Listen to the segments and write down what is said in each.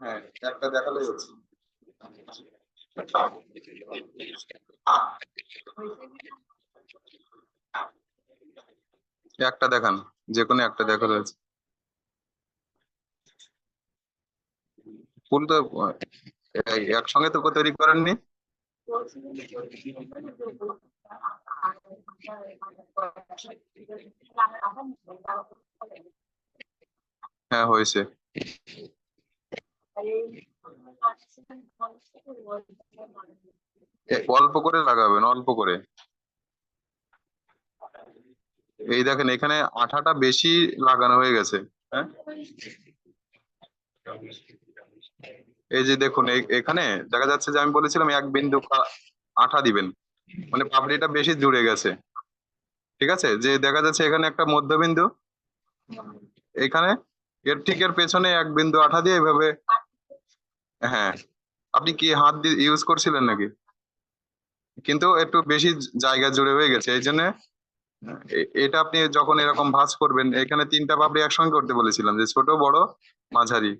হ্যাঁ, একটা দেখালেই হচ্ছে। একটা দেখান, যে কোনো একটা দেখা রয়েছে। ফুল তো একসঙ্গে তো তৈরি করেননি। হ্যাঁ, হয়েছে। অল্প করে লাগাবেন, অল্প করে। এই দেখেন, এখানে আঠাটা বেশি লাগানো হয়ে গেছে। হ্যাঁ, এই যে দেখুন, এখানে দেখা যাচ্ছে যে আমি বলেছিলাম 1 বিন্দু আঠা দিবেন, মানে পাপড়িটা বেশি জুড়ে গেছে। ঠিক আছে, যে দেখা যাচ্ছে এখানে একটা মধ্যবিন্দু, এখানে এর ঠিক এর পেছনে 1 বিন্দু আঠা দিয়ে এভাবে। হ্যাঁ, আপনি কি হাত দিয়ে ইউজ করছিলেন নাকি? কিন্তু একটু বেশি জায়গা জুড়ে হয়ে গেছে, এই জন্য এটা আপনি যখন এরকম ভাঁজ করবেন, এখানে 3টা পাপড়ি একসঙ্গে করতে বলেছিলাম, যে ছোট, বড়, মাঝারি।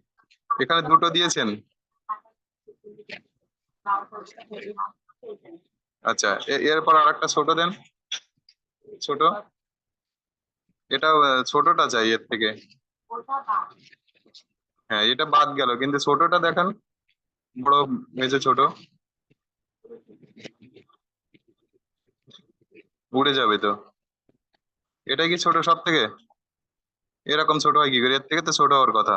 এখানে দুটো দিয়েছেন। আচ্ছা, এরপর আরেকটা ছোট দেন। ছোট, এটা ছোটটা চাই এর থেকে। হ্যাঁ, এটা বাদ গেল, কিন্তু ছোটটা দেখান। বড়, মেজে, ছোট। উড়ে যাবে তো। এটা কি ছোট সব থেকে? এরকম ছোট হয় কি করে? এর থেকে তো ছোট হওয়ার কথা।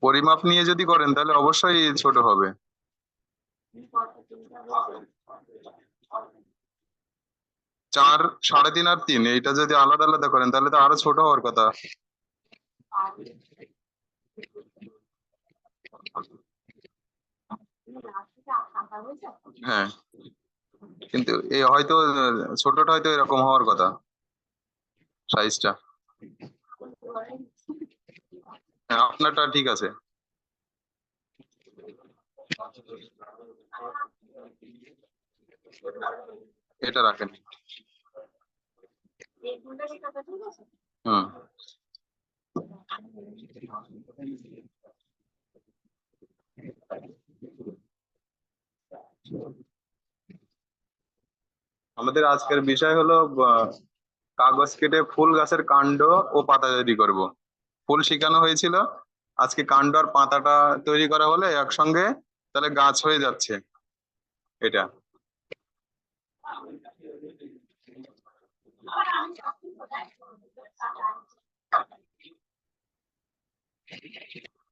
পরিমাপ নিয়ে যদি করেন তাহলে অবশ্যই ছোট হবে। 4, 3.5 আর 3, এইটা যদি আলাদা আলাদা করেন তাহলে তো আরো ছোট হওয়ার কথা। হ্যাঁ, কিন্তু এই হয়তো ছোটটা হয়তো এরকম হওয়ার কথা, সাইজটা। হ্যাঁ, আপনারটা ঠিক আছে। এটা রাখেন। হুম। আমাদের আজকের বিষয় হলো কাগজ কেটে ফুল গাছের কাণ্ড ও পাতা তৈরি করব। ফুল শিখানো হয়েছিল, আজকে কাণ্ড আর পাতাটা তৈরি করা হলে একসঙ্গে তাহলে গাছ হয়ে যাচ্ছে এটা।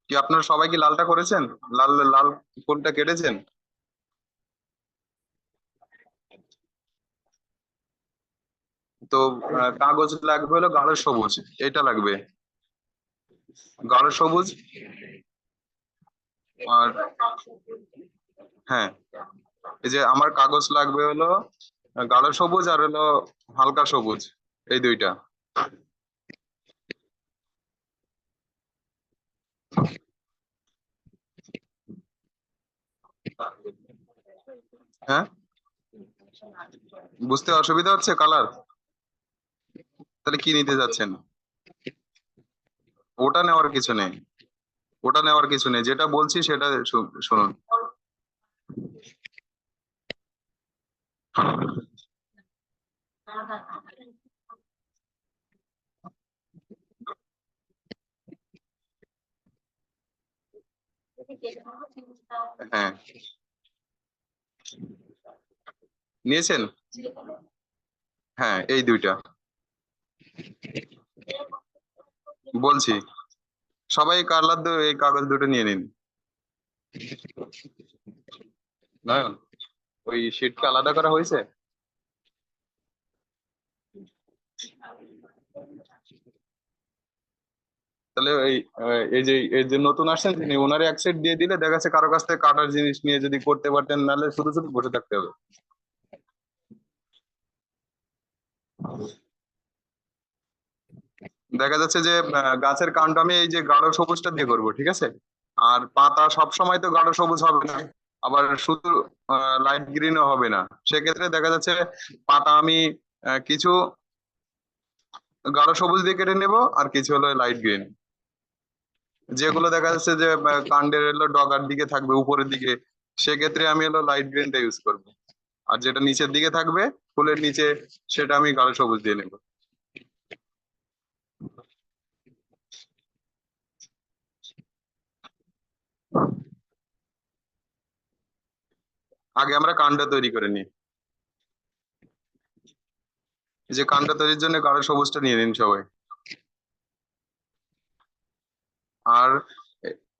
কি আপনারা সবাই কি লালটা করেছেন? লাল লাল ফুলটা কেটেছেন? তো কাগজ লাগবে হলো গাঢ় সবুজ, এটা লাগবে, গাঢ় সবুজ। আর হ্যাঁ, এই যে আমার কাগজ লাগবে হলো গাঢ় সবুজ আর হলো হালকা সবুজ, এই দুইটা। হ্যাঁ, বুঝতে অসুবিধা হচ্ছে কালার? তাহলে কি নিতে যাচ্ছেন? ওটা নেওয়ার কিছু নেই, ওটা নেওয়ার কিছু নেই, যেটা বলছি সেটা শুনুন। হ্যাঁ, নিয়েছেন? হ্যাঁ, এই দুইটা বলছি। সবাই কালার এই কাগজ দুটো নিয়ে নিন। নয়ন, ওই শিটটা আলাদা করা হয়েছে? তাহলে এই যে নতুন আসছেন তিনি, ওনারে এক সেট দিয়ে দিলে দেখা যাচ্ছে কারো কাছ থেকে কাটার জিনিস নিয়ে যদি করতে পারতেন, নাহলে শুধু শুধু বসে থাকতে হবে। দেখা যাচ্ছে যে গাছের কাণ্ড আমি এই যে গাঢ় সবুজটা দিয়ে করবো, ঠিক আছে? আর পাতা সব সময় তো গাঢ় সবুজ হবে না, আবার শুধু লাইট গ্রিনও হবে না। সেক্ষেত্রে দেখা যাচ্ছে পাতা আমি কিছু গাঢ় সবুজ দিয়ে কেটে নেব, আর কিছু হলো লাইট গ্রিন। যেগুলো দেখা যাচ্ছে যে কাণ্ডের হলো ডগার দিকে থাকবে, উপরের দিকে, সেক্ষেত্রে আমি হলো লাইট গ্রিনটা ইউজ করব। আর যেটা নিচের দিকে থাকবে, ফুলের নিচে, সেটা আমি গাঢ় সবুজ দিয়ে নেব। আগে আমরা কাণ্ড তৈরি করে নিই। এই যে কাণ্ড তৈরির জন্য গাঢ় সবুজটা নিয়ে নিন সবাই। আর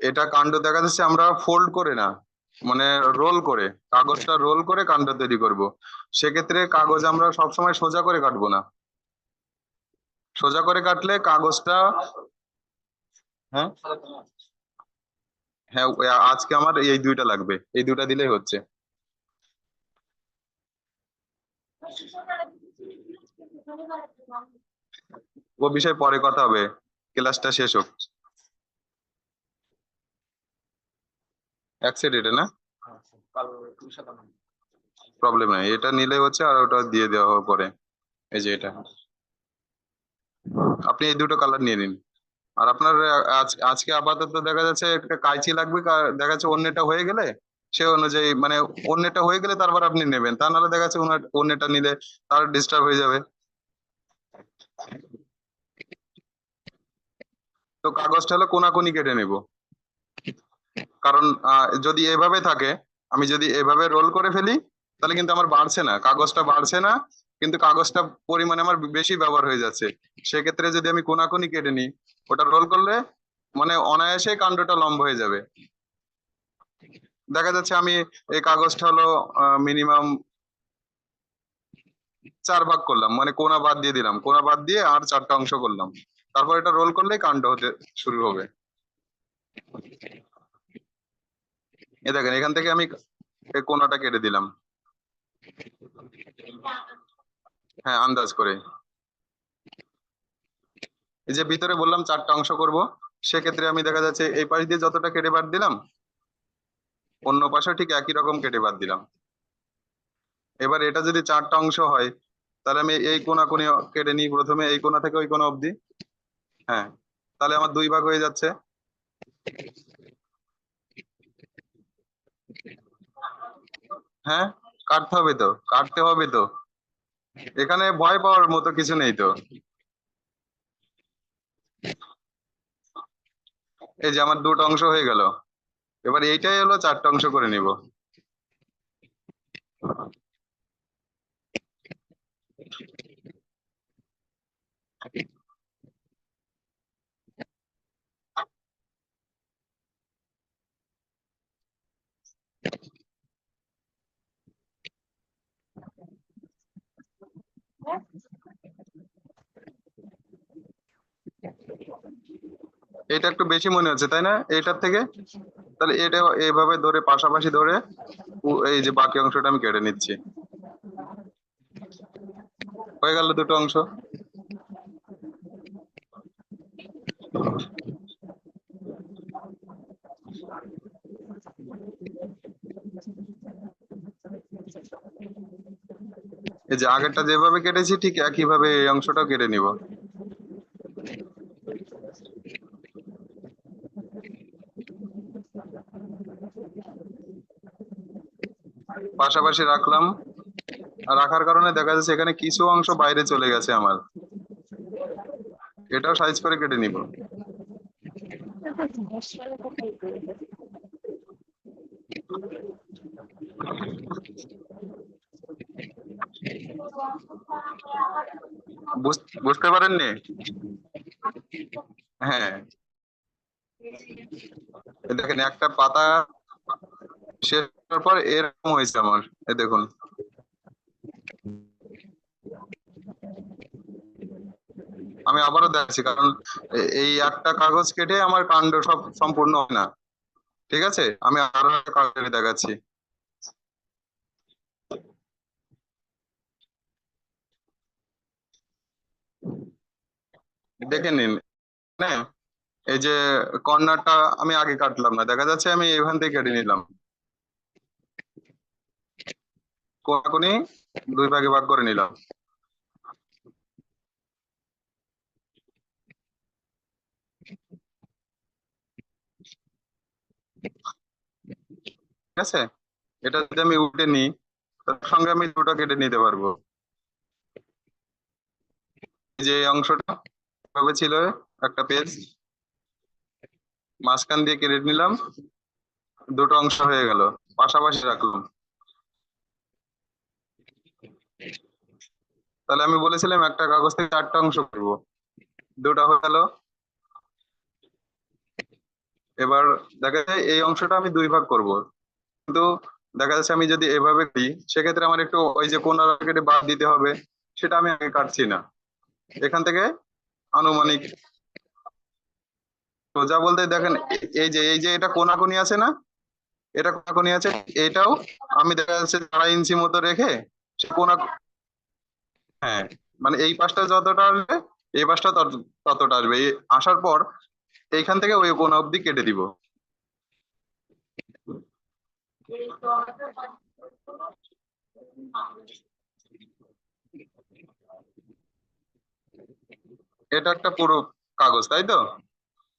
এটা কাণ্ড দেখা যাচ্ছে আমরা ফোল্ড করে না, মানে রোল করে, কাগজটা রোল করে কাণ্ড তৈরি করব। সেক্ষেত্রে কাগজ আমরা সবসময় সোজা করে কাটবো না। সোজা করে কাটলে কাগজটা, হ্যাঁ হ্যাঁ, আজকে আমার এই দুইটা লাগবে, এই দুইটা দিলেই হচ্ছে। ও বিষয়ে পরে কথা হবে, ক্লাসটা শেষ হোক। এক সেট এটা না, প্রবলেম নাই, এটা নিলে হচ্ছে, আর ওটা দিয়ে দেওয়া হবে পরে। এই যে এটা, আপনি এই দুটো কালার নিয়ে নিন। আর আপনার আজকে আপাতত দেখা যাচ্ছে একটা কাঁচি লাগবে, দেখা যাচ্ছে অন্যটা হয়ে গেলে সে অনুযায়ী, মানে অন্যটা হয়ে গেলে তারপর আপনি নেবেন, তা নাহলে দেখা যাচ্ছে ওনার অন্যটা নিলে তার ডিস্টার্ব হয়ে যাবে। তো কাগজটা হলো কোনাকুনি কেটে নেব। কারণ যদি এভাবে থাকে, আমি যদি এভাবে রোল করে ফেলি, তাহলে কিন্তু আমার বাড়ছে না, কাগজটা বাড়ছে না, কিন্তু কাগজটা পরিমাণে আমার বেশি ব্যবহার হয়ে যাচ্ছে। সেক্ষেত্রে যদি আমি কোনাকুনি কেটে নিই, ওটা রোল করলে মানে অনায়াসে কাণ্ডটা লম্বা হয়ে যাবে। দেখা যাচ্ছে আমি এই কাগজটা হলো মিনিমাম 4 ভাগ করলাম, মানে কোনা বাদ দিয়ে দিলাম, কোনা বাদ দিয়ে আর 4টা অংশ করলাম। তারপর এটা রোল করলেই কাণ্ড হতে শুরু হবে। এ দেখেন, এখান থেকে আমি এই কোনাটা কেটে দিলাম। হ্যাঁ, আন্দাজ করে। এই যে ভিতরে বললাম 4টা অংশ করব, সেক্ষেত্রে আমি দেখা যাচ্ছে এই পাশ দিয়ে যতটা কেটে বাদ দিলাম, অন্য পাশে ঠিক একই রকম কেটে বাদ দিলাম। এবার এটা যদি 4টা অংশ হয়, তাহলে আমি এই কোনা কোনি কেটে নিই প্রথমে, এই কোনা থেকে ওই কোনা অবধি। হ্যাঁ, তাহলে আমার 2 ভাগ হয়ে যাচ্ছে। হ্যাঁ, কাটতে হবে তো, কাটতে হবে তো, এখানে ভয় পাওয়ার মতো কিছু নেই তো। এই যে আমার 2টা অংশ হয়ে গেল, এবার এইটাই হলো 4টা অংশ করে নিব। এটা একটু বেশি মনে হচ্ছে, তাই না এটার থেকে? তাহলে এটা এইভাবে ধরে পাশাপাশি ধরে এই যে বাকি অংশটা আমি কেটে নিচ্ছি। হয়ে গেল 2টো অংশ। এই যে আগেরটা যেভাবে কেটেছি ঠিক একই ভাবে এই অংশটাও কেটে নিব। পাশাপাশি রাখলাম। রাখার কারণে দেখা যাচ্ছে এখানে কিছু অংশ বাইরে চলে গেছে আমার, এটাও সাইজ করে কেটে নিব। বুঝতে পারেননি? হ্যাঁ, দেখেন একটা পাতা শেষ করার পর এরকম হয়েছে আমার, এই দেখুন। আমি আবারও দেখাচ্ছি, কারণ এই একটা কাগজ কেটে আমার কাণ্ড সব সম্পূর্ণ হয় না। ঠিক আছে, আমি আরো একটা কাগজ কেটে দেখাচ্ছি। দেখে নিন, হ্যাঁ, এই যে কর্নারটা আমি আগে কাটলাম না, দেখা যাচ্ছে আমি এখান থেকে কেটে নিলাম, কোনাকুনি দুই ভাগে ভাগ করে নিলাম। ঠিক আছে, এটা যদি আমি উল্টে নিই, তার সঙ্গে আমি দুটো কেটে নিতে পারবো। এই যে এই অংশটা এভাবে ছিল একটা পেজ, মাঝখান দিয়ে কেটে নিলাম, দুটো অংশ হয়ে গেল, পাশাপাশি রাখলাম। তাহলে আমি বলেছিলাম একটা কাগজ থেকে চারটা অংশ করবো, দুটা হয়ে গেল। এবার দেখা যায় এই অংশটা আমি দুই ভাগ করব, কিন্তু দেখা যাচ্ছে আমি যদি এভাবে করি, সেক্ষেত্রে আমার একটু ওই যে কোনার কেটে বাদ দিতে হবে, সেটা আমি আগে কাটছি না। এখান থেকে আনুমানিক সোজা বলতে দেখেন, এই যে এটা কোনাকুনি আছে না, এটা কোনাকুনি আছে, এটাও আমি দেখা যাচ্ছে 2.5 ইঞ্চি মতো রেখে সে কোনা, হ্যাঁ, মানে এই পাশটা যতটা আসবে এই পাশটা ততটা আসবে, এই আসার পর এইখান থেকে ওই কোনা অবধি কেটে দিব। এটা একটা পুরো কাগজ, তাই তো?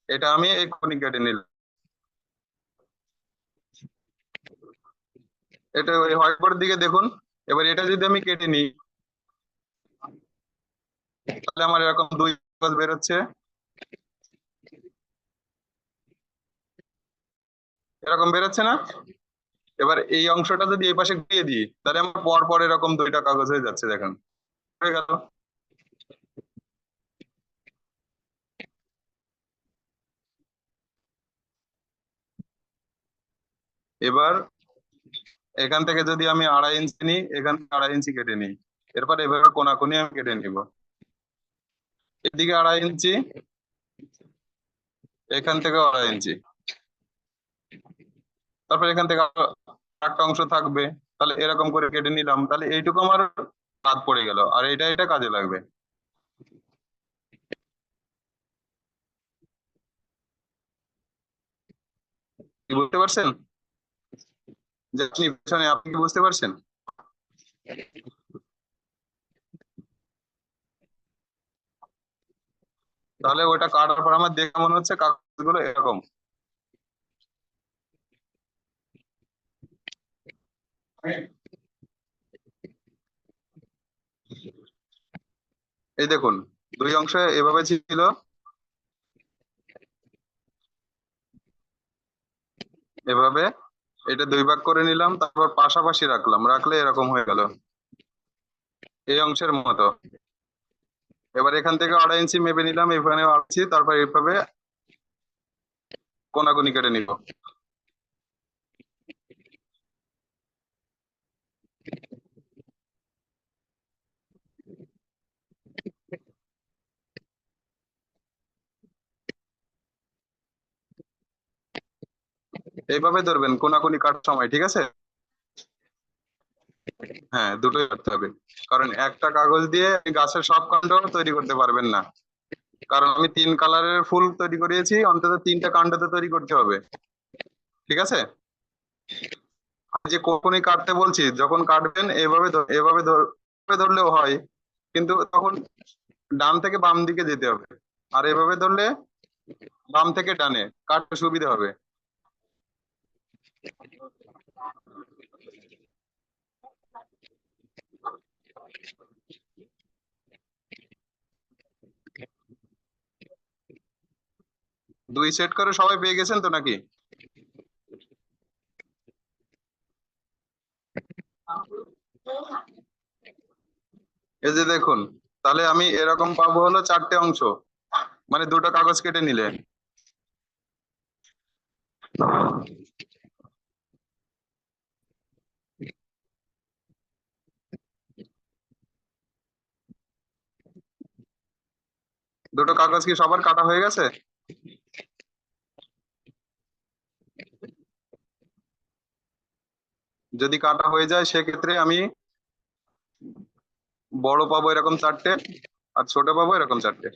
এটা আমি এক্ষুনি কেটে নিলাম। এটা ওই হোয়াইট বোর্ডের দিকে দেখুন। এবার এটা যদি আমি কেটে নিই, তাহলে আমার এরকম দুই কাগজ বেরোচ্ছে, এরকম বেরোচ্ছে না? এবার এই অংশটা যদি এই পাশে ঘুরিয়ে দিই, তাহলে আমার পর পর এরকম দুইটা কাগজ হয়ে যাচ্ছে, দেখেন, হয়ে গেল। এবার এখান থেকে যদি আমি 2.5 ইঞ্চি নিই, এখান থেকে 2.5 ইঞ্চি কেটে নিই, এরপর এভাবে কোনাকুনি আমি কেটে নিব। এদিকে 2.5 ইঞ্চি, এখান থেকে 2.5 ইঞ্চি, তারপর এখান থেকে আরো একটা অংশ থাকবে, তাহলে এরকম করে কেটে নিলাম, তাহলে এইটুকু আমার বাদ পড়ে গেল, আর এটা কাজে লাগবে। কি বুঝতে পারছেন? যে আপনি পেছনে, আপনি কি বুঝতে পারছেন? তাহলে ওটা কাটার পর আমার দেখে মনে হচ্ছে কাগজগুলো এরকম। এই দেখুন, দুই অংশ এভাবে ছিল, এভাবে এটা দুই ভাগ করে নিলাম, তারপর পাশাপাশি রাখলাম, রাখলে এরকম হয়ে গেল এই অংশের মতো। এবার এখান থেকে 2.5 ইঞ্চি মেপে নিলাম, এখানে আছি, তারপর এইভাবে কোনাকুনি কেটে নিব। এইভাবে ধরবেন কোনাকুনি কাটার সময়, ঠিক আছে? হ্যাঁ, দুটোই করতে হবে, কারণ একটা কাগজ দিয়ে আপনি গাছের সব কাণ্ড তৈরি করতে পারবেন না, কারণ আমি 3 কালারের ফুল তৈরি করিয়েছি, অন্তত 3টা কাণ্ড তো তৈরি করতে হবে। ঠিক আছে, আমি যে কখনই কাটতে বলছি, যখন কাটবেন এভাবে এভাবে ধরলেও হয়, কিন্তু তখন ডান থেকে বাম দিকে যেতে হবে, আর এভাবে ধরলে বাম থেকে ডানে কাটতে সুবিধা হবে। 2 সেট করে সবাই পেয়ে গেছেন তো নাকি? এই যে দেখুন, তাহলে আমি এরকম পাবো হলো 4টে অংশ, মানে দুটো কাগজ কেটে নিলে। দুটো কাগজ কি সবার কাটা হয়ে গেছে? যদি কাটা হয়ে যায় সেক্ষেত্রে আমি বড় পাবো এরকম 4টে, আর ছোট পাবো এরকম 4টে।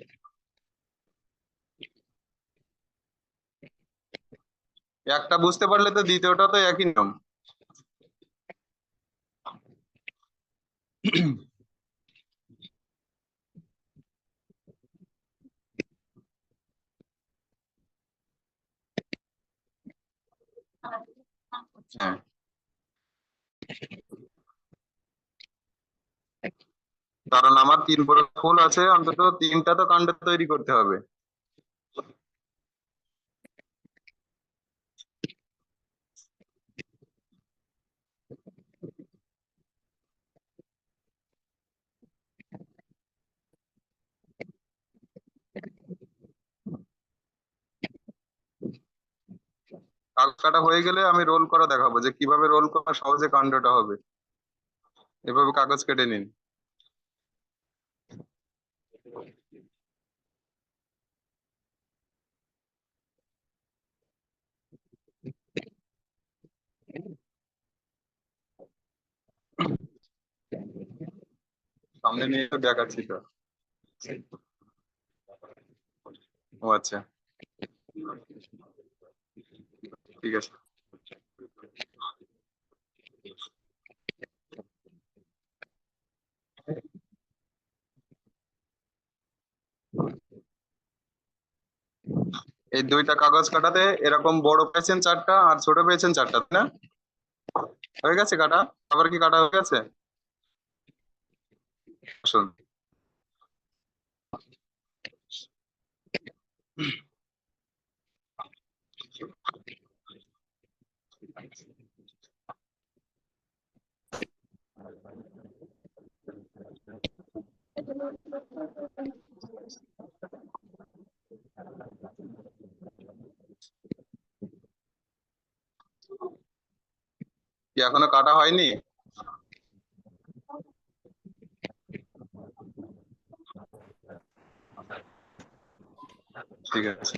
একটা বুঝতে পারলে তো দ্বিতীয়টা তো একই নিয়ম। হ্যাঁ, কারণ আমার 3 প্রকার ফুল আছে, অন্তত 3টা তো কাণ্ড তৈরি করতে হবে। কাগজ কাটা হয়ে গেলে আমি রোল করা দেখাবো, যে কিভাবে রোল করা সহজে কাণ্ডটা হবে। এভাবে কাগজ কেটে নিন। সামনে নিয়ে তো দেখাচ্ছি তো। ও আচ্ছা, ঠিক আছে। এই 2টা কাগজ কাটাতে এরকম বড় পেয়েছেন 4টা আর ছোট পেয়েছেন 4টা, তাই না? হয়ে গেছে কাটা? আবার কি কাটা হয়ে গেছে? আসুন। কি এখনো কাটা হয়নি? ঠিক আছে।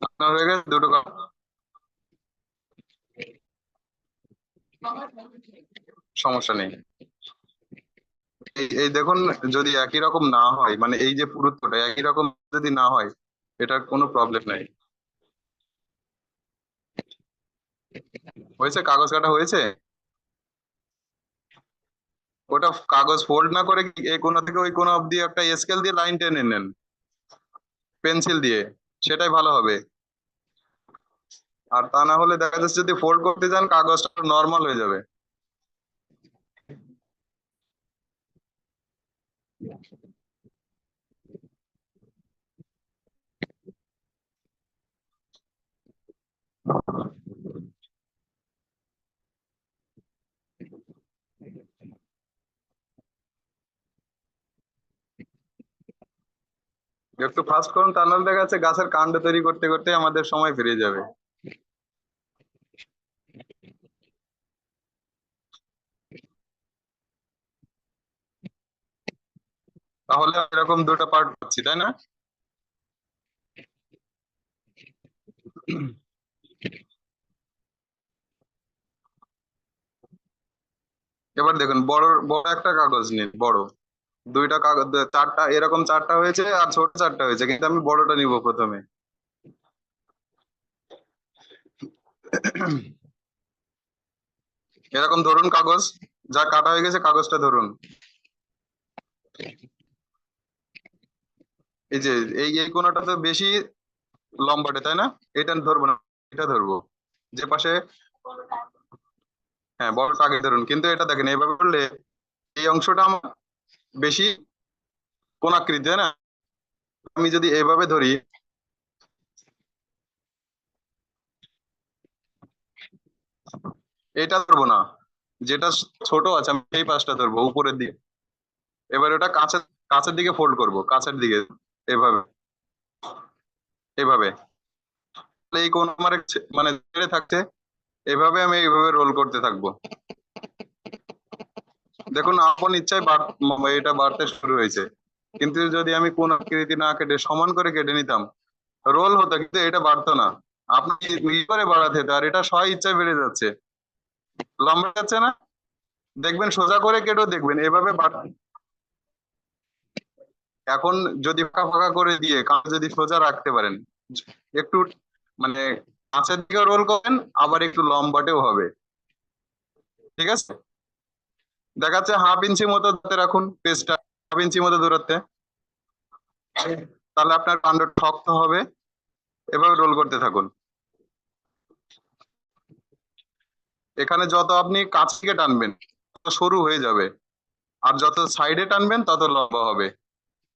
আপনার হয়ে গেছে দুটো সমস্যা নেই। এই দেখুন, যদি একই রকম না হয়, মানে এই যে পুরুত্বটা একই রকম যদি না হয়, এটার কোনো প্রবলেম নাই। হয়েছে? কাগজ কাটা হয়েছে? ওটা কাগজ ফোল্ড না করে এই কোণা থেকে ওই কোণা অব্দি একটা স্কেল দিয়ে লাইন টেনে নেন, পেন্সিল দিয়ে। সেটাই ভালো হবে। আর তা না হলে দেখা যাচ্ছে যদি ফোল্ড করতে যান কাগজটা নর্মাল হয়ে যাবে। একটু ফাস্ট করুন, তা নাহলে দেখা যাচ্ছে গাছের কাণ্ড তৈরি করতে করতে আমাদের সময় পেরিয়ে যাবে। তাহলে এরকম দুটো পার্ট পাচ্ছি, তাই না? এবার দেখুন, বড় বড় একটা কাগজ নিন, বড়। 2টা কাগজ, 4টা এরকম 4টা হয়েছে আর ছোট 4টা হয়েছে, কিন্তু আমি বড়টা নিব প্রথমে। এরকম ধরুন কাগজ, যা কাটা হয়ে গেছে কাগজটা ধরুন। এই যে এই এই কোণাটা তো বেশি লম্বাটে, তাই না? এটা ধরবো না, এটা ধরবো, যে পাশে। হ্যাঁ, বড়টা আগে ধরুন, কিন্তু এটা দেখেন এইভাবে করলে এই অংশটা আমার বেশি কোণাকৃতি, তাই না? আমি যদি এভাবে ধরি, এটা ধরবো না, যেটা ছোট আছে আমি সেই পাশটা ধরবো উপরের দিকে। এবার ওটা কাছের কাছের দিকে ফোল্ড করব, কাছের দিকে, এভাবে, এভাবে। তাহলে এই কোণ আমার মানে ছেড়ে থাকছে, এভাবে আমি এইভাবে রোল করতে থাকবো। দেখুন আপন ইচ্ছায় এটা বাড়তে শুরু হয়েছে। কিন্তু যদি আমি কোন আকৃতি না কেটে সমান করে কেটে নিতাম, রোল হতো, কিন্তু এটা বাড়তো না। আপনি ই করে বাড়াতে হতো, আর এটা স্ব ইচ্ছায় বেড়ে যাচ্ছে, লম্বা যাচ্ছে না। দেখবেন সোজা করে কেটেও দেখবেন এভাবে এখন যদি ফাঁকা ফাঁকা করে দিয়ে কাঁচ যদি সোজা রাখতে পারেন, একটু মানে কাঁচের দিকে রোল করেন, আবার একটু লম্বাটেও হবে। ঠিক আছে, দেখাচ্ছে হাফ ইঞ্চি মতো দূরত্বে রাখুন পেজটা, হাফ ইঞ্চি মতো দূরত্বে। তাহলে আপনার কাণ্ড শক্ত হবে। এভাবে রোল করতে থাকুন। এখানে যত আপনি কাছ থেকে টানবেন তত সরু হয়ে যাবে, আর যত সাইডে টানবেন তত লম্বা হবে,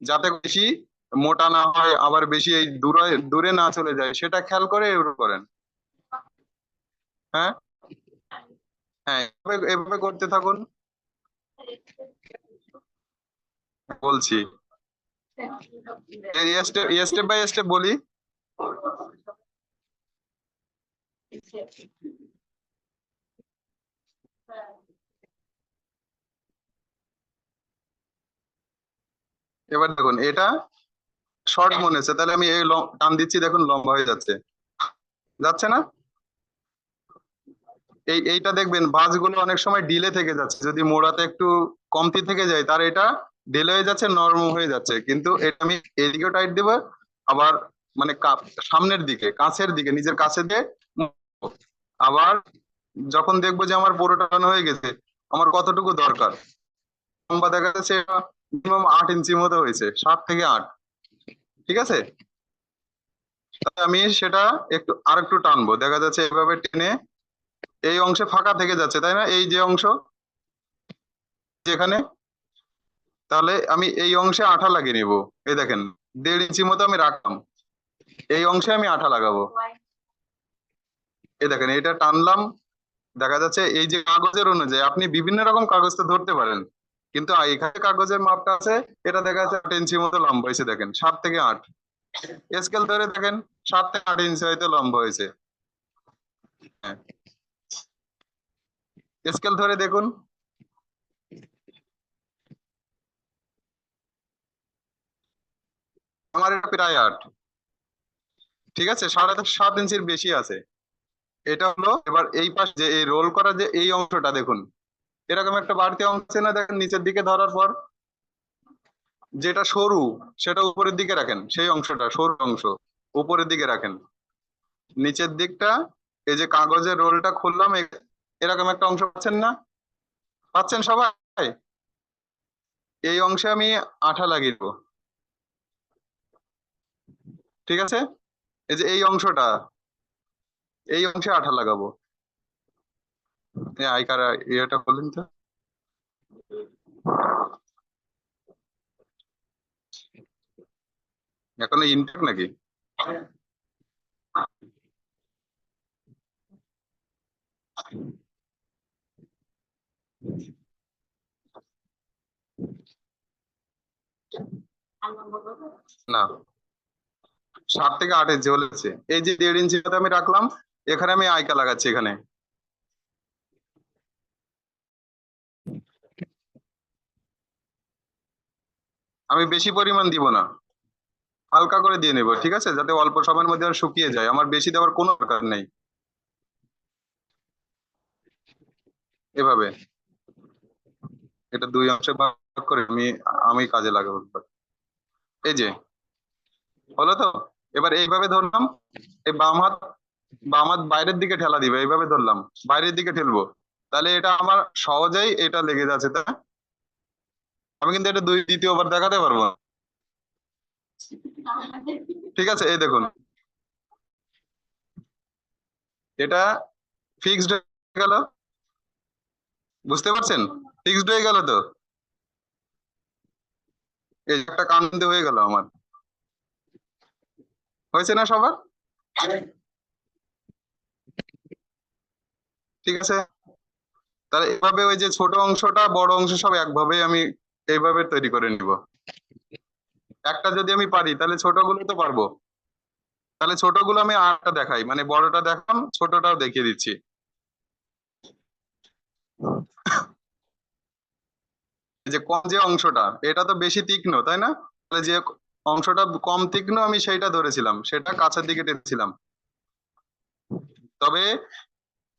যাতে বেশি মোটা না হয়, আবার বেশি এই দূরে দূরে না চলে যায়, সেটা খেয়াল করে এগুলো করেন। হ্যাঁ, হ্যাঁ, এভাবে এভাবে করতে থাকুন। বলছি, স্টেপ বাই স্টেপ বলি। এবার দেখুন এটা শর্ট মনে হচ্ছে, তাহলে আমি এই টান দিচ্ছি, দেখুন লম্বা হয়ে যাচ্ছে, যাচ্ছে না? এইটা দেখবেন ভাঁজগুলো অনেক সময় ডিলে থেকে যাচ্ছে, যদি মোড়াতে একটু কমতি থেকে যায় তার এটা ডিলে হয়ে যাচ্ছে, নরম হয়ে যাচ্ছে। কিন্তু এটা আমি এদিকেও টাইট দিব, আবার মানে সামনের দিকে কাছের দিকে নিজের কাছে দিয়ে, আবার যখন দেখবো যে আমার পুরো টান হয়ে গেছে, আমার কতটুকু দরকার, লম্বা দেখা যাচ্ছে মিনিমাম 8 ইঞ্চি মতো হয়েছে, 7 থেকে 8। ঠিক আছে, তাহলে আমি সেটা একটু আরেকটু টানবো, দেখা যাচ্ছে এভাবে টেনে এই অংশে ফাঁকা থেকে যাচ্ছে, তাই না? এই যে অংশ যেখানে, তাহলে আমি এই অংশে আঠা লাগিয়ে নিব। এই দেখেন 1.5 ইঞ্চি মতো আমি রাখলাম, এই অংশে আমি আঠা লাগাবো। এই দেখেন এটা টানলাম, দেখা যাচ্ছে এই যে কাগজের অনুযায়ী আপনি বিভিন্ন রকম কাগজ তো ধরতে পারেন, কিন্তু এখানে কাগজের মাপটা আছে, এটা দেখা যাচ্ছে 8 ইঞ্চি মতো লম্বা হয়েছে, দেখেন 7 থেকে 8। স্কেল ধরে দেখেন 7 থেকে 8 ইঞ্চি হয়তো লম্বা হয়েছে। হ্যাঁ, স্কেল ধরে দেখুন, আমার এটা প্রায় 8। ঠিক আছে, 7.5 ইঞ্চির বেশি আছে। এটা হলো, এবার এই পাশ যে এই রোল করা যে এই অংশটা দেখুন, এরকম একটা বাড়তি অংশ আছে না, দেখেন নিচের দিকে ধরার পর যেটা সরু, সেটা উপরের দিকে রাখেন, সেই অংশটা সরু অংশ উপরের দিকে রাখেন। নিচের দিকটা, এই যে কাগজের রোলটা খুললাম, এরকম একটা অংশ পাচ্ছেন না? পাচ্ছেন সবাই? এই অংশে আমি আঠা লাগিয়ে দেবো। ঠিক আছে, এই যে এই অংশটা, এই অংশে আঠা লাগাবো। আইকার ইয়েটা বললেন তো। এখনো ইনটেক নাকি? না, 7 থেকে 8 ইঞ্চি বলেছে। এই যে 1.5 ইঞ্চি মতো আমি রাখলাম, এখানে আমি আইকা লাগাচ্ছি এখানে। আমি বেশি পরিমাণ দিব না, হালকা করে দিয়ে নেবো, ঠিক আছে, যাতে অল্প সময়ের মধ্যে আর শুকিয়ে যায়, আমার বেশি দেওয়ার কোনো দরকার নেই। এভাবে এটা দুই অংশে ভাগ করে আমি আমি কাজে লাগাবো। এই যে হলো তো। এবার এইভাবে ধরলাম, এই বাম হাত বাইরের দিকে ঠেলা দিবে, এইভাবে ধরলাম, বাইরের দিকে ঠেলবো, তাহলে এটা আমার সহজেই এটা লেগে যাচ্ছে, তাই না? আমি কিন্তু এটা দ্বিতীয়বার দেখাতে পারবো না। ঠিক আছে, এই দেখুন এটা ফিক্সড হয়ে গেল, বুঝতে পারছেন? ফিক্সড হয়ে গেল তো। এই যে একটা কান্ড হয়ে গেল আমার, হয়েছে না সবার? ঠিক আছে, তাহলে এভাবে ওই যে ছোট অংশটা বড় অংশ সব একভাবে আমি এইভাবে তৈরি করে নিব। একটা যদি আমি পারি তাহলে ছোটগুলো তো পারবো। তাহলে ছোটগুলো আমি আরেকটা দেখাই, মানে বড়টা দেখাম ছোটটাও দেখিয়ে দিচ্ছি। এই যে কম যে অংশটা, এটা তো বেশি তীক্ষ্ণ তাই না? তাহলে যে অংশটা কম তীক্ষ্ণ আমি সেইটা ধরেছিলাম, সেটা কাছের দিকে টেনেছিলাম। তবে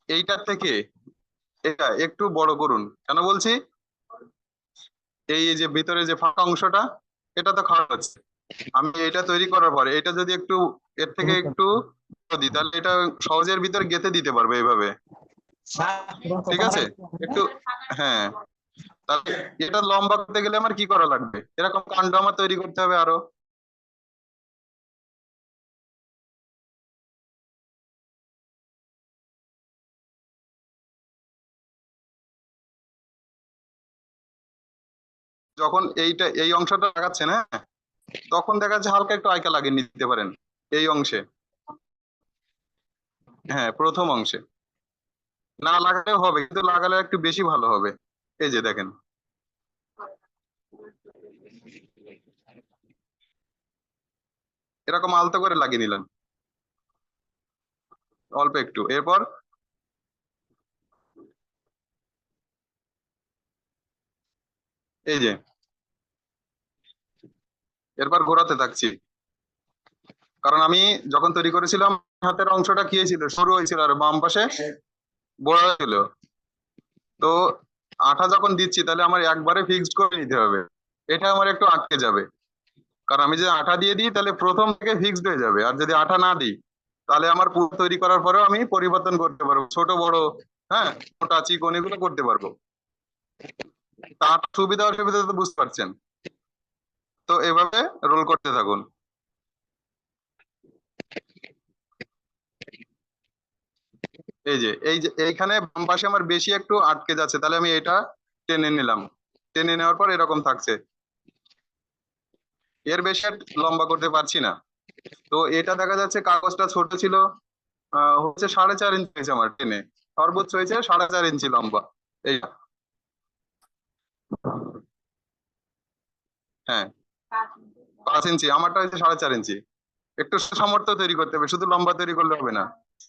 এইটার থেকে এটা একটু বড় করুন। কেন বলছি? এই যে ভিতরে যে ফাঁকা অংশটা, এটা তো খারাপ হচ্ছে। আমি এটা তৈরি করার পরে এটা যদি একটু এর থেকে একটু বড় দিই, তাহলে এটা সহজের ভিতর গেঁথে দিতে পারবে এইভাবে। ঠিক আছে, একটু, হ্যাঁ। তাহলে এটা লম্বা করতে গেলে আমার কি করা লাগবে? এরকম কাণ্ড আমার তৈরি করতে হবে আরো। যখন এই অংশটা লাগাচ্ছেন, হ্যাঁ, তখন দেখা যাচ্ছে হালকা একটু আইকা লাগিয়ে নিতে পারেন এই অংশে। হ্যাঁ, প্রথম অংশে না লাগালেও হবে, কিন্তু লাগালে একটু বেশি ভালো হবে। এই যে দেখেন, এরকম আলতো করে লাগিয়ে নিলেন অল্প একটু। এরপর এই যে, এরপর ঘোরাতে থাকছি। কারণ আমি যখন তৈরি করেছিলাম, হাতের অংশটা কি হয়েছিল, সরু হয়েছিল আর বাম পাশে বড় হয়েছিল। তো আঠা যখন দিচ্ছি তাহলে আমার একবারে ফিক্সড করে নিতে হবে, এটা আমার একটু আটকে যাবে। কারণ আমি যদি আঠা দিয়ে দিই তাহলে প্রথম থেকে ফিক্সড হয়ে যাবে, আর যদি আঠা না দিই তাহলে আমার পুরো তৈরি করার পরেও আমি পরিবর্তন করতে পারবো, ছোট বড়, হ্যাঁ, মোটা চিকন এগুলো করতে পারবো। তার সুবিধা অসুবিধা তো বুঝতে পারছেন। তো এভাবে রোল করতে থাকুন। এই যে এইখানে বাম পাশে আমার বেশি একটু আটকে যাচ্ছে, তাহলে আমি এটা টেনে নিলাম। টেনে নেওয়ার পর এরকম থাকছে, এর বেশি আর লম্বা করতে পারছি না। তো এটা দেখা যাচ্ছে কাগজটা ছোট ছিল, হচ্ছে 4.5 ইঞ্চি হয়েছে আমার টেনে, সর্বোচ্চ হয়েছে 4.5 ইঞ্চি লম্বা। এই, হ্যাঁ, 5 ইঞ্চি, আমারটা হচ্ছে 4.5 ইঞ্চি। একটু সামর্থ্য তৈরি করতে হবে, শুধু লম্বা তৈরি করলে হবে না।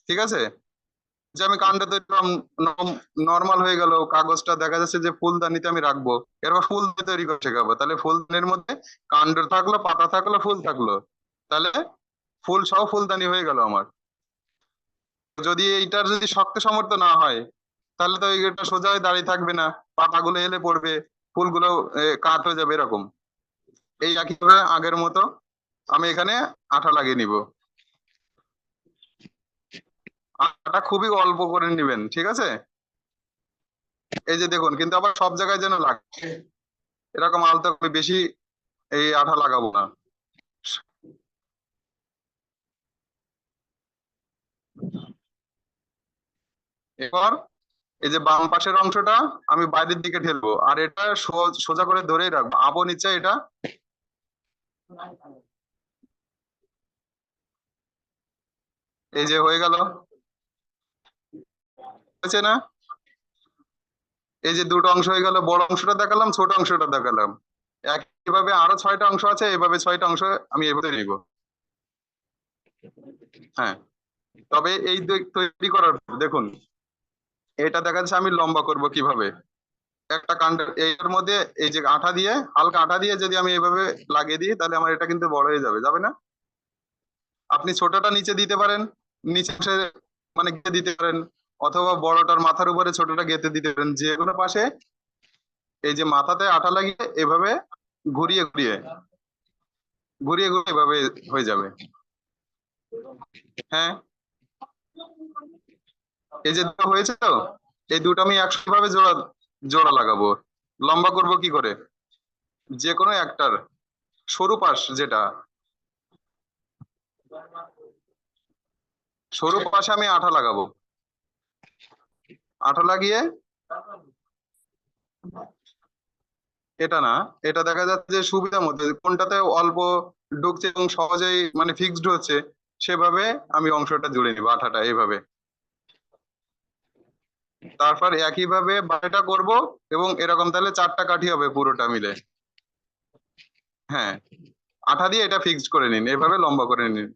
ঠিক আছে, যে আমি কান্ড তৈরি করলাম, নর্মাল হয়ে গেল, কাগজটা দেখা যাচ্ছে যে ফুলদানিতে আমি রাখবো। এরপর ফুল তৈরি করে শেখাবো, তাহলে ফুলদানির মধ্যে কাণ্ড থাকলো, পাতা থাকলো, ফুল থাকলো, তাহলে ফুল সহ ফুলদানি হয়ে গেল আমার। যদি এইটার যদি শক্ত সামর্থ্য না হয়, তাহলে তো এটা সোজা হয়ে দাঁড়িয়ে থাকবে না, পাতাগুলো হেলে পড়বে, ফুলগুলো কাত হয়ে যাবে এরকম। এই একইভাবে আগের মতো আমি এখানে আঠা লাগিয়ে নিব। আটা খুবই অল্প করে নিবেন, ঠিক আছে? এই যে দেখুন, কিন্তু আবার সব জায়গায় যেন লাগে, এরকম আলতো করে বেশি এই আঠা লাগাবো না। এরপর এই যে বাম পাশের অংশটা আমি বাইরের দিকে ঠেলবো, আর এটা সোজা করে ধরেই রাখবো, আবো নিচে এটা। এই যে হয়ে গেল, হয়েছে না? এই যে দুটো অংশ হয়ে গেল, বড় অংশটা দেখালাম, ছোট অংশটা দেখালাম। একইভাবে আরো 6টা অংশ আছে, এভাবে 6টা অংশ আমি এভাবে নিব। হ্যাঁ, তবে এই তৈরি করার পর দেখুন, এটা দেখা যাচ্ছে আমি লম্বা করব কিভাবে। একটা কাণ্ড এর মধ্যে এই যে আঠা দিয়ে, হালকা আঠা দিয়ে যদি আমি এভাবে লাগিয়ে দিই, তাহলে আমার এটা কিন্তু বড় হয়ে যাবে, যাবে না? আপনি ছোটটা নিচে দিতে পারেন, নিচে মানে গেঁথে দিতে পারেন, অথবা বড়টার মাথার উপরে ছোটটা গেঁথে দিতে পারেন, যে কোনো পাশে এই যে মাথাতে আঠা লাগিয়ে এভাবে ঘুরিয়ে ঘুরিয়ে ঘুরিয়ে ঘুরিয়ে এভাবে হয়ে যাবে। হ্যাঁ, এই যে দুটো হয়েছে তো, এই দুটো আমি একশো ভাবে জোড়া জোড়া লাগাবো। লম্বা করব কি করে? যে কোনো একটার সরু পাশ যেটা, সরু পাশে আমি আঠা লাগাবো। আঠা লাগিয়ে এটা না, এটা দেখা যাচ্ছে যে সুবিধার মধ্যে কোনটাতে অল্প ঢুকছে এবং সহজেই মানে ফিক্সড হচ্ছে, সেভাবে আমি অংশটা জুড়ে নিব আঠাটা এইভাবে। তারপর একইভাবে বাকিটা করব, এবং এরকম তাহলে চারটা কাঠি হবে পুরোটা মিলে। হ্যাঁ, আঠা দিয়ে এটা ফিক্সড করে নিন, এভাবে লম্বা করে নিন।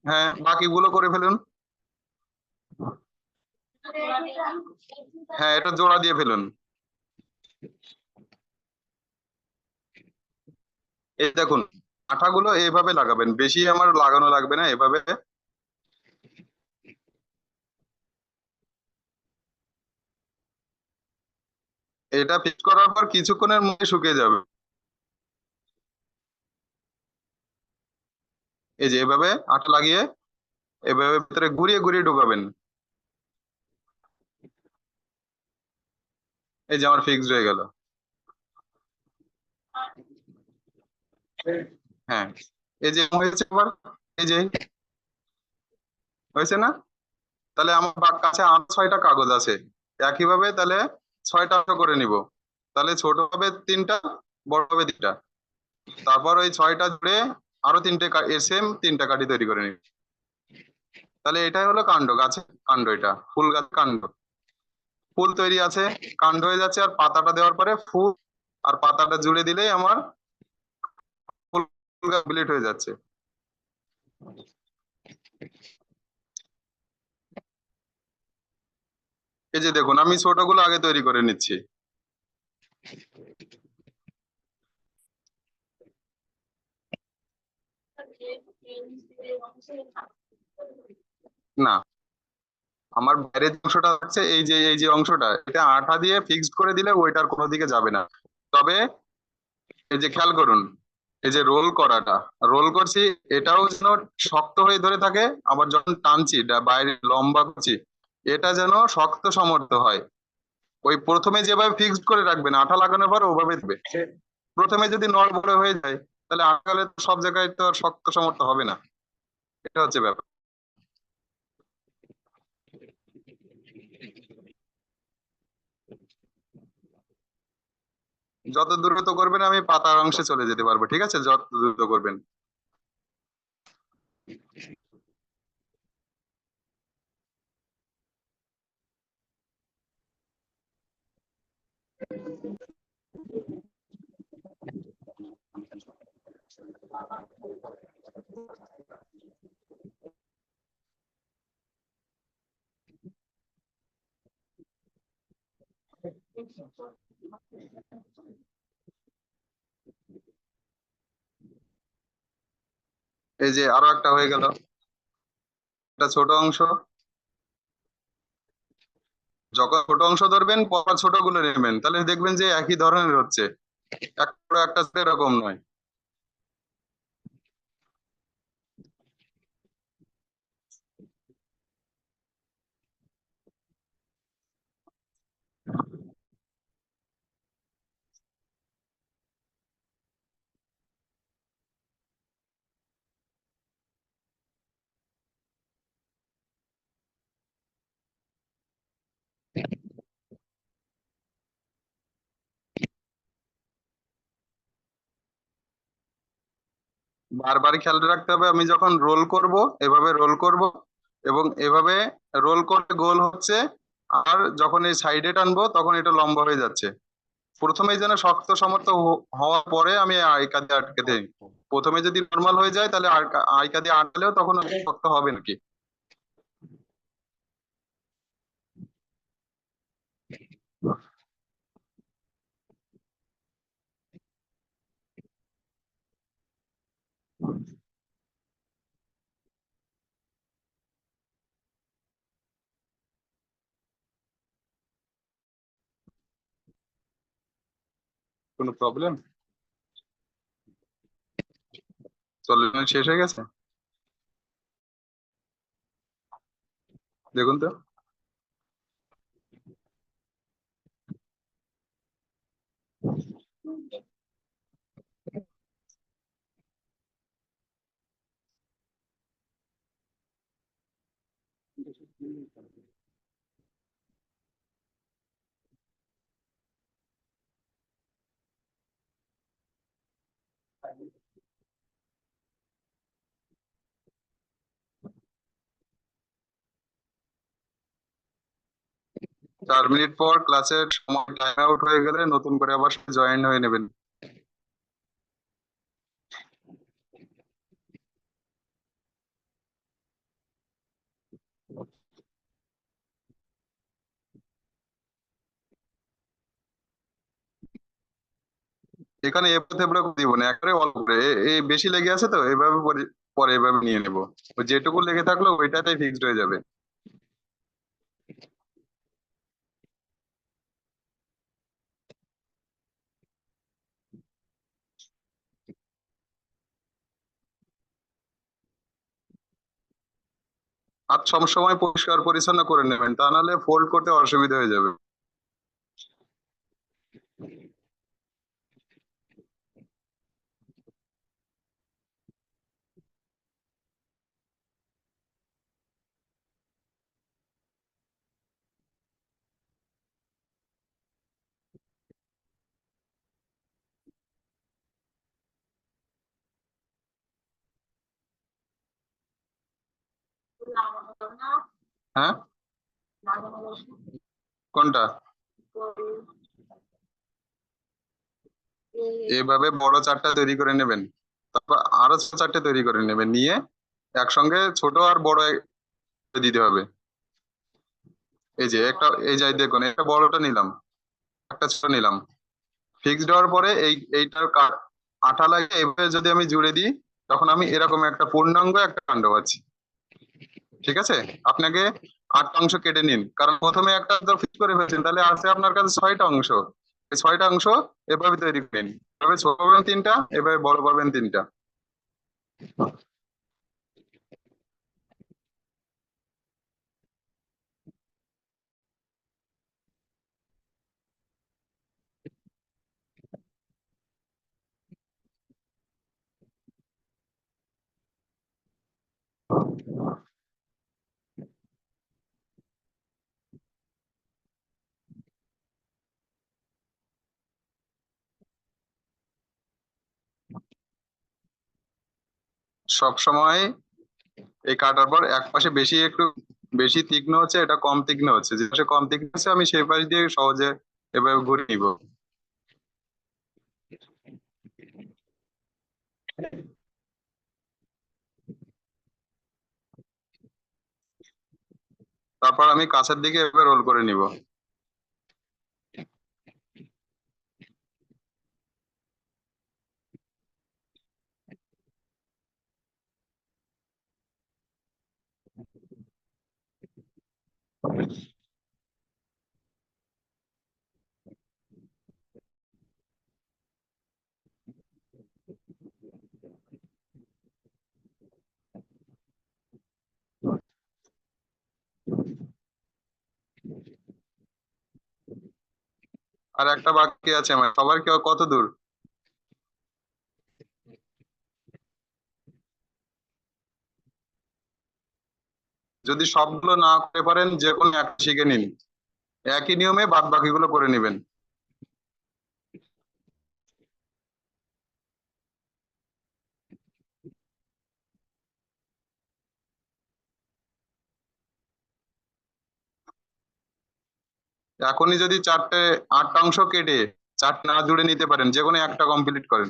হ্যাঁ, বাকিগুলো করে ফেলুন। হ্যাঁ, এটা জোড়া দিয়ে ফেলুন। এই দেখুন, আঠাগুলো এইভাবে লাগাবেন, বেশি আমার লাগানো লাগবে না, এভাবে। এটা ফিক্স করার পর কিছুক্ষণের মধ্যে শুকিয়ে যাবে। এই যে এভাবে আঠা লাগিয়ে এভাবে ভিতরে ঘুরিয়ে ঘুরিয়ে ঢোকাবেন। এই যে আমার ফিক্সড হয়ে গেল। হ্যাঁ, এই যে হয়েছে আবার, এই যে হয়েছে না? তাহলে আমার কাছে আরো 6টা কাগজ আছে, একইভাবে তাহলে 6টা অংশ করে নিব। তাহলে ছোট হবে 3টা, বড় হবে 2টা। তারপর ওই 6টা জুড়ে আরো 3টে সেম 3টা কাঠি তৈরি করে নিব। তাহলে এটাই হলো কাণ্ড, গাছের কাণ্ড, এটা ফুল গাছ কাণ্ড। ফুল তৈরি আছে, কাণ্ড হয়ে যাচ্ছে, আর পাতাটা দেওয়ার পরে ফুল, আর পাতাটা জুড়ে দিলেই আমার ফুল গাছ কমপ্লিট হয়ে যাচ্ছে। এই যে দেখুন, আমি ছোটগুলো আগে তৈরি করে নিচ্ছি। না, আমার বাইরের যে অংশটা আছে, এই যে অংশটা, এটা আঠা দিয়ে ফিক্সড করে দিলে ওইটার কোনো দিকে যাবে না। তবে এই যে খেয়াল করুন, এই যে রোল করাটা, রোল করছি, এটাও যেন শক্ত হয়ে ধরে থাকে। আবার যখন টানছি বাইরে লম্বা করছি, এটা যেন শক্ত সমর্থ হয়। ওই প্রথমে যেভাবে ফিক্সড করে রাখবেন আঠা লাগানোর পর ওভাবে দেবে। প্রথমে যদি নড়বড়ে হয়ে যায়, তাহলে আঠালে তো সব জায়গায় তো আর শক্ত সমর্থ হবে না। এটা হচ্ছে ব্যাপার। যত দ্রুত করবেন আমি পাতার অংশে চলে যেতে পারবো, ঠিক আছে, যত দ্রুত করবেন। এই যে আরো একটা হয়ে গেল, এটা ছোট অংশ। যখন ছোট অংশ ধরবেন পর ছোট গুলো নেবেন, তাহলে দেখবেন যে একই ধরনের হচ্ছে, একটা একটা এরকম নয়। বারবার খেয়াল রাখতে হবে, আমি যখন রোল করব এভাবে রোল করব, এবং এভাবে রোল করে গোল হচ্ছে, আর যখন এই সাইডে টানবো তখন এটা লম্বা হয়ে যাচ্ছে। প্রথমে যেন শক্ত সমর্থ হওয়ার পরে আমি আইকা দিয়ে আটকে দিই। প্রথমে যদি নর্মাল হয়ে যায় তাহলে আইকা দিয়ে আটলেও তখন শক্ত হবে নাকি। কোনো প্রবলেম? সলিউশন শেষ হয়ে গেছে, দেখুন তো। 4 মিনিট পর ক্লাসের সময় টাইম আউট হয়ে গেলে নতুন করে আবার জয়েন হয়ে নেবেন। এখানে এবার থেবড়ে করে দিব না, একবারে অল্প করে এই বেশি লেগে আছে তো এভাবে পরে এভাবে নিয়ে নেব। ওই যেটুকু লেগে থাকলো ওইটাতেই ফিক্সড হয়ে যাবে। হাত সবসময় পরিষ্কার পরিচ্ছন্ন করে নেবেন, তা নাহলে ফোল্ড করতে অসুবিধা হয়ে যাবে। হ্যাঁ, কোনটা? এভাবে বড় চারটা তৈরি করে নেবেন, তারপর আরো চারটে তৈরি করে নেবেন, নিয়ে একসঙ্গে ছোট আর বড় দিতে হবে। এই যে একটা, এই যে দেখুন একটা বড়টা নিলাম, একটা ছোট নিলাম, ফিক্সড হওয়ার পরে এইটার আঠা লাগে এভাবে যদি আমি জুড়ে দিই, তখন আমি এরকম একটা পূর্ণাঙ্গ একটা কাণ্ড পাচ্ছি। ঠিক আছে, আপনাকে 8টা অংশ কেটে নিন, কারণ প্রথমে একটা তো ফিক্স করে ফেলছেন, তাহলে আছে আপনার কাছে 6টা অংশ। এই 6টা অংশ এভাবে তৈরি করেন, এভাবে ছোট পাবেন 3টা, এভাবে বড় পাবেন 3টা। সব সময় এই কাটার পর এক পাশে বেশি একটু বেশি তীক্ষ্ণ হচ্ছে, এটা কম তীক্ষ্ণ হচ্ছে, যে পাশে কম তীক্ষ্ণ হচ্ছে আমি সেই পাশ দিয়ে সহজে এভাবে ঘুরে নিব। তারপর আমি কাছের দিকে এভাবে রোল করে নিব। আর একটা বাকি আছে আমার, সবার কেউ কত দূর? যদি সবগুলো না করতে পারেন যে কোনো একটা শিখে নিন, একই নিয়মে বাদ বাকিগুলো করে নেবেন। এখনই যদি 8টা অংশ কেটে 4টে না জুড়ে নিতে পারেন, যে কোনো একটা কমপ্লিট করেন।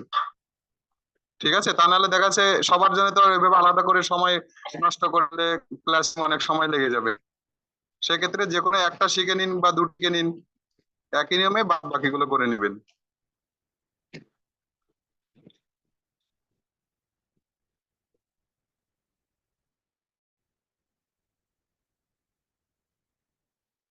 ঠিক আছে, তা নাহলে দেখা যাচ্ছে সবার জন্য তো এভাবে আলাদা করে সময় নষ্ট করলে ক্লাস অনেক সময় লেগে যাবে। সেক্ষেত্রে যে কোনো একটা শিখে নিন বা দুটো শিখে নিন, একই নিয়মে বাদ বাকিগুলো করে নেবেন।